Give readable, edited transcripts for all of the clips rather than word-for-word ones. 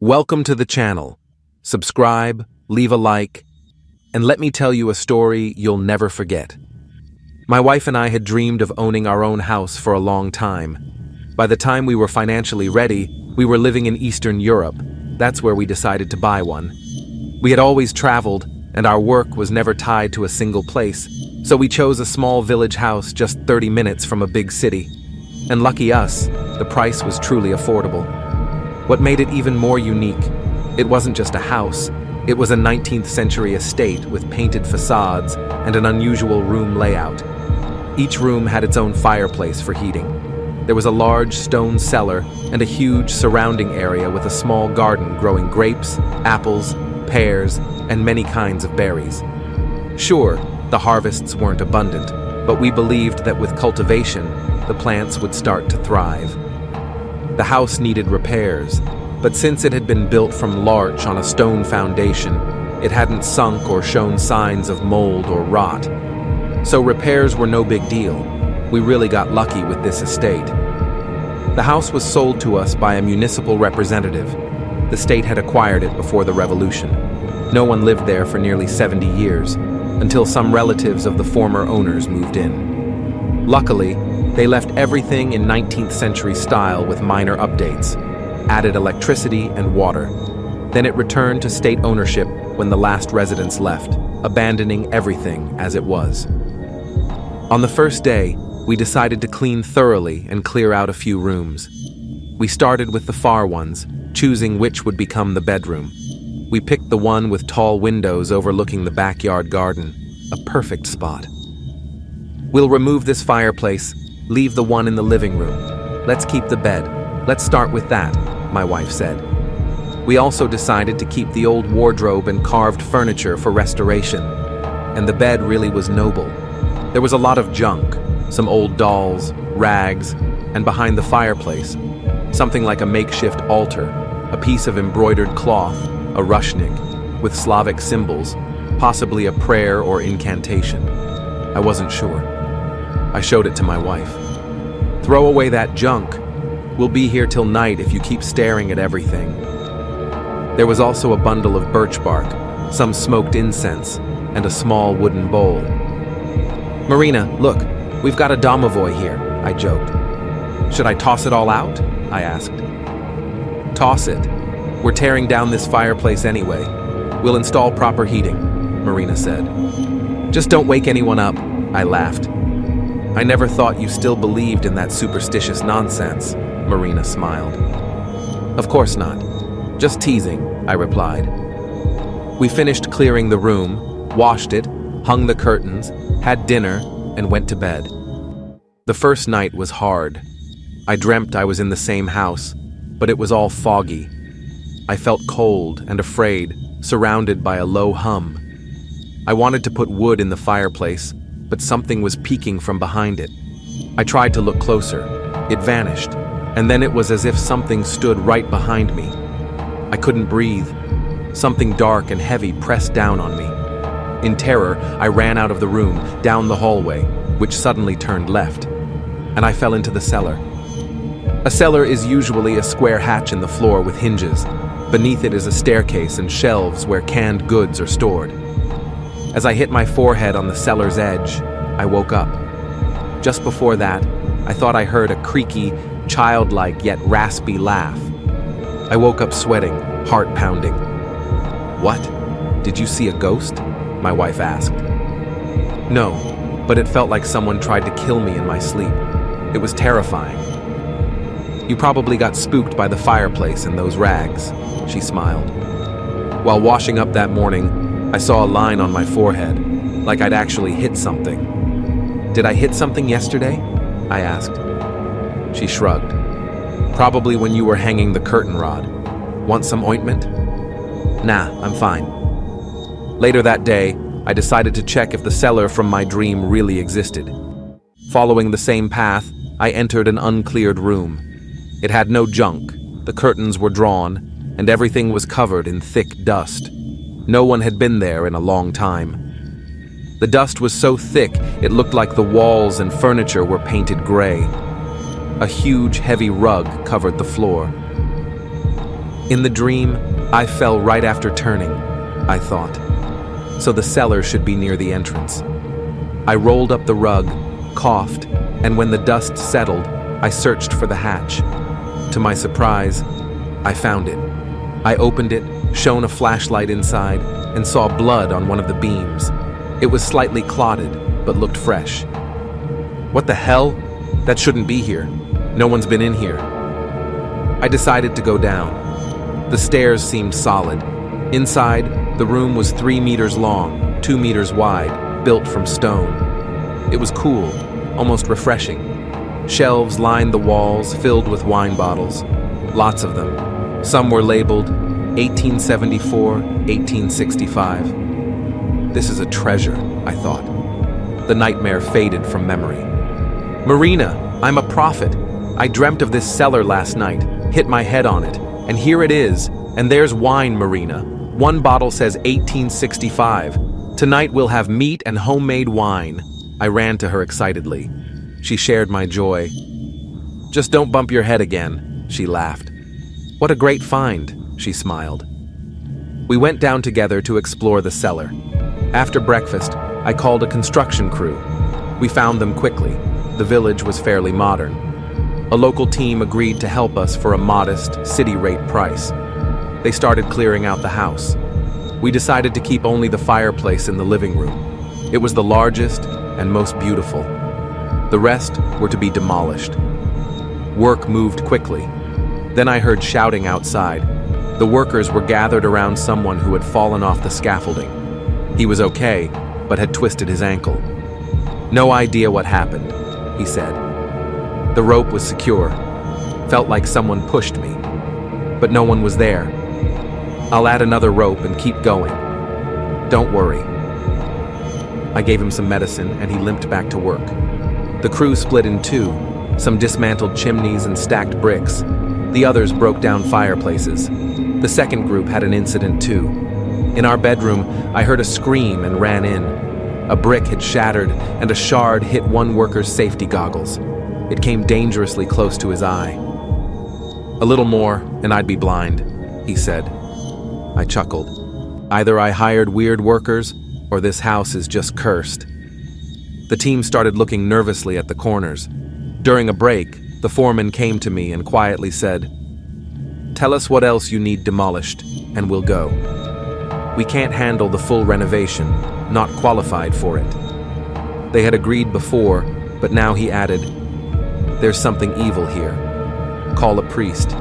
Welcome to the channel. Subscribe, leave a like, and let me tell you a story you'll never forget. My wife and I had dreamed of owning our own house for a long time. By the time we were financially ready, we were living in Eastern Europe. That's where we decided to buy one. We had always traveled, and our work was never tied to a single place, so we chose a small village house just 30 minutes from a big city. And lucky us, the price was truly affordable. What made it even more unique, it wasn't just a house, it was a 19th century estate with painted facades and an unusual room layout. Each room had its own fireplace for heating. There was a large stone cellar and a huge surrounding area with a small garden growing grapes, apples, pears, and many kinds of berries. Sure, the harvests weren't abundant, but we believed that with cultivation, the plants would start to thrive. The house needed repairs, but since it had been built from larch on a stone foundation, it hadn't sunk or shown signs of mold or rot. So repairs were no big deal. We really got lucky with this estate. The house was sold to us by a municipal representative. The state had acquired it before the revolution. No one lived there for nearly 70 years, until some relatives of the former owners moved in. Luckily, they left everything in 19th century style with minor updates, added electricity and water. Then it returned to state ownership when the last residents left, abandoning everything as it was. On the first day, we decided to clean thoroughly and clear out a few rooms. We started with the far ones, choosing which would become the bedroom. We picked the one with tall windows overlooking the backyard garden, a perfect spot. We'll remove this fireplace, leave the one in the living room. Let's keep the bed. Let's start with that, my wife said. We also decided to keep the old wardrobe and carved furniture for restoration. And the bed really was noble. There was a lot of junk, some old dolls, rags, and behind the fireplace, something like a makeshift altar, a piece of embroidered cloth, a rushnik, with Slavic symbols, possibly a prayer or incantation. I wasn't sure. I showed it to my wife. Throw away that junk. We'll be here till night if you keep staring at everything. There was also a bundle of birch bark, some smoked incense, and a small wooden bowl. Marina, look, we've got a Domovoy here, I joked. Should I toss it all out? I asked. Toss it. We're tearing down this fireplace anyway. We'll install proper heating, Marina said. Just don't wake anyone up, I laughed. I never thought you still believed in that superstitious nonsense, Marina smiled. Of course not. Just teasing, I replied. We finished clearing the room, washed it, hung the curtains, had dinner, and went to bed. The first night was hard. I dreamt I was in the same house, but it was all foggy. I felt cold and afraid, surrounded by a low hum. I wanted to put wood in the fireplace, but something was peeking from behind it. I tried to look closer. It vanished, and then it was as if something stood right behind me. I couldn't breathe. Something dark and heavy pressed down on me. In terror, I ran out of the room, down the hallway, which suddenly turned left, and I fell into the cellar. A cellar is usually a square hatch in the floor with hinges. Beneath it is a staircase and shelves where canned goods are stored. As I hit my forehead on the cellar's edge, I woke up. Just before that, I thought I heard a creaky, childlike yet raspy laugh. I woke up sweating, heart pounding. What? Did you see a ghost? My wife asked. No, but it felt like someone tried to kill me in my sleep. It was terrifying. You probably got spooked by the fireplace and those rags, she smiled. While washing up that morning, I saw a line on my forehead, like I'd actually hit something. Did I hit something yesterday? I asked. She shrugged. Probably when you were hanging the curtain rod. Want some ointment? Nah, I'm fine. Later that day, I decided to check if the cellar from my dream really existed. Following the same path, I entered an uncleared room. It had no junk, the curtains were drawn, and everything was covered in thick dust. No one had been there in a long time. The dust was so thick, it looked like the walls and furniture were painted gray. A huge, heavy rug covered the floor. In the dream, I fell right after turning, I thought. So the cellar should be near the entrance. I rolled up the rug, coughed, and when the dust settled, I searched for the hatch. To my surprise, I found it. I opened it, shone a flashlight inside, and saw blood on one of the beams. It was slightly clotted, but looked fresh. What the hell? That shouldn't be here. No one's been in here. I decided to go down. The stairs seemed solid. Inside, the room was 3 meters long, 2 meters wide, built from stone. It was cool, almost refreshing. Shelves lined the walls, filled with wine bottles. Lots of them. Some were labeled 1874, 1865. This is a treasure, I thought. The nightmare faded from memory. Marina, I'm a prophet. I dreamt of this cellar last night, hit my head on it, and here it is, and there's wine, Marina. One bottle says 1865. Tonight we'll have meat and homemade wine. I ran to her excitedly. She shared my joy. Just don't bump your head again, she laughed. What a great find, she smiled. We went down together to explore the cellar. After breakfast, I called a construction crew. We found them quickly. The village was fairly modern. A local team agreed to help us for a modest, city-rate price. They started clearing out the house. We decided to keep only the fireplace in the living room. It was the largest and most beautiful. The rest were to be demolished. Work moved quickly. Then I heard shouting outside. The workers were gathered around someone who had fallen off the scaffolding. He was okay, but had twisted his ankle. No idea what happened, he said. The rope was secure. Felt like someone pushed me. But no one was there. I'll add another rope and keep going. Don't worry. I gave him some medicine and he limped back to work. The crew split in two, some dismantled chimneys and stacked bricks. The others broke down fireplaces. The second group had an incident too. In our bedroom, I heard a scream and ran in. A brick had shattered and a shard hit one worker's safety goggles. It came dangerously close to his eye. A little more and I'd be blind, he said. I chuckled. Either I hired weird workers or this house is just cursed. The team started looking nervously at the corners. During a break, the foreman came to me and quietly said, "Tell us what else you need demolished, and we'll go. We can't handle the full renovation, not qualified for it." They had agreed before, but now he added, "There's something evil here. Call a priest."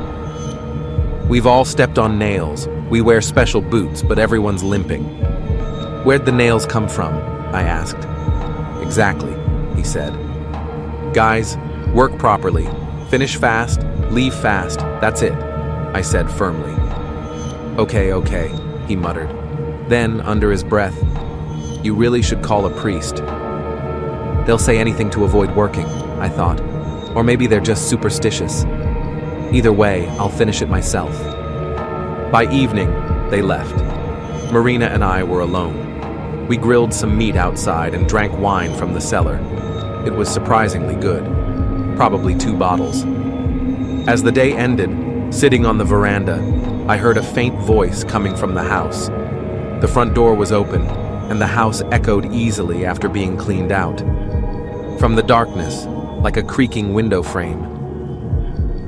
We've all stepped on nails. We wear special boots, but everyone's limping. Where'd the nails come from? I asked. Exactly, he said. Guys, work properly. Finish fast, leave fast, that's it, I said firmly. Okay, he muttered. Then, under his breath, "You really should call a priest." They'll say anything to avoid working, I thought. Or maybe they're just superstitious. Either way, I'll finish it myself. By evening, they left. Marina and I were alone. We grilled some meat outside and drank wine from the cellar. It was surprisingly good. Probably 2 bottles. As the day ended, sitting on the veranda, I heard a faint voice coming from the house. The front door was open, and the house echoed easily after being cleaned out. From the darkness, like a creaking window frame.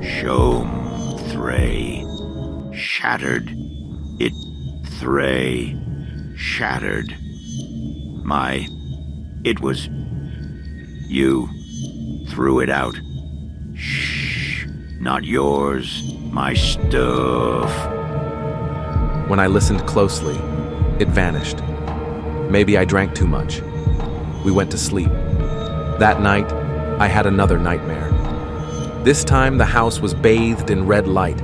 Shom Thray, shattered. It Thray, shattered. It was. You threw it out. Shh, not yours. My stuff. When I listened closely, it vanished. Maybe I drank too much. We went to sleep. That night, I had another nightmare. This time, the house was bathed in red light.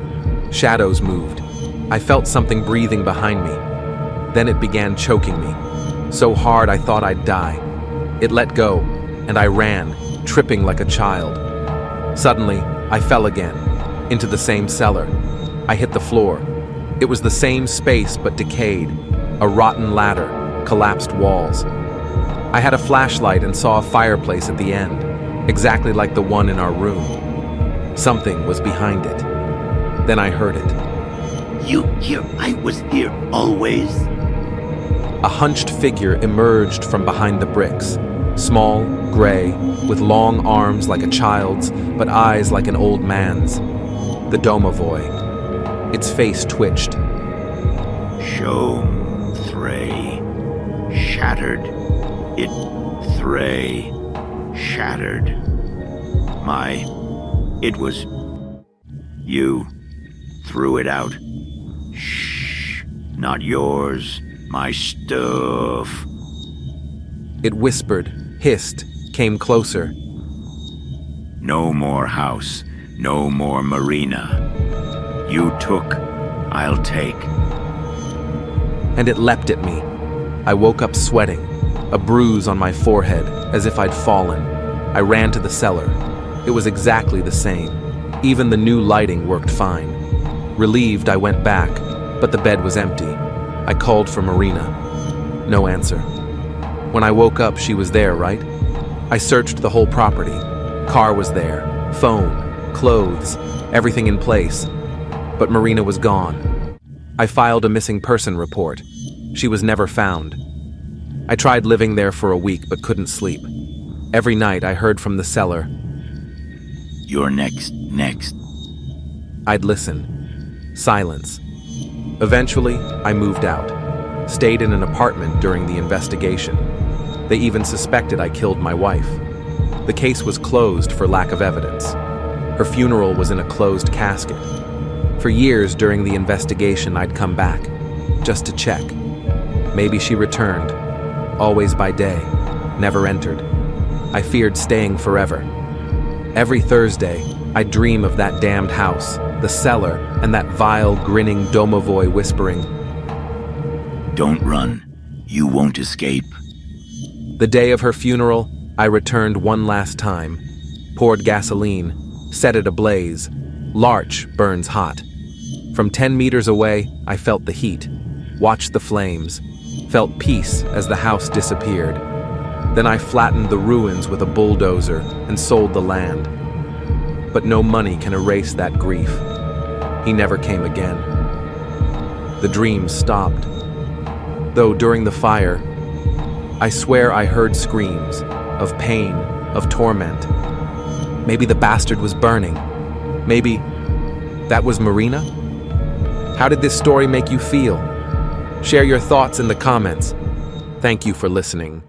Shadows moved. I felt something breathing behind me. Then it began choking me. So hard I thought I'd die. It let go, and I ran, tripping like a child. Suddenly, I fell again, into the same cellar. I hit the floor. It was the same space but decayed. A rotten ladder, collapsed walls. I had a flashlight and saw a fireplace at the end, exactly like the one in our room. Something was behind it. Then I heard it. You here? I was here always. A hunched figure emerged from behind the bricks. Small, gray, with long arms like a child's, but eyes like an old man's. The Domovoy. Its face twitched. Shom Thray. Shattered. It Thray. Shattered. It was... You threw it out. Shh. Not yours. My stuff. It whispered, hissed, came closer. No more house. No more marina. You took. I'll take. And it leapt at me. I woke up sweating, a bruise on my forehead, as if I'd fallen. I ran to the cellar. It was exactly the same. Even the new lighting worked fine. Relieved, I went back, but the bed was empty. I called for Marina. No answer. When I woke up, she was there, right? I searched the whole property. Car was there, phone, clothes, everything in place. But Marina was gone. I filed a missing person report. She was never found. I tried living there for a week but couldn't sleep. Every night I heard from the cellar. You're next. I'd listen. Silence. Eventually, I moved out. Stayed in an apartment during the investigation. They even suspected I killed my wife. The case was closed for lack of evidence. Her funeral was in a closed casket. For years during the investigation, I'd come back, just to check. Maybe she returned, always by day, never entered. I feared staying forever. Every Thursday, I'd dream of that damned house, the cellar, and that vile, grinning Domovoy whispering, Don't run. You won't escape. The day of her funeral, I returned one last time, poured gasoline, set it ablaze. Larch burns hot. From 10 meters away, I felt the heat, watched the flames, felt peace as the house disappeared. Then I flattened the ruins with a bulldozer and sold the land. But no money can erase that grief. He never came again. The dreams stopped. Though during the fire, I swear I heard screams of pain, of torment. Maybe the bastard was burning. Maybe that was Marina? How did this story make you feel? Share your thoughts in the comments. Thank you for listening.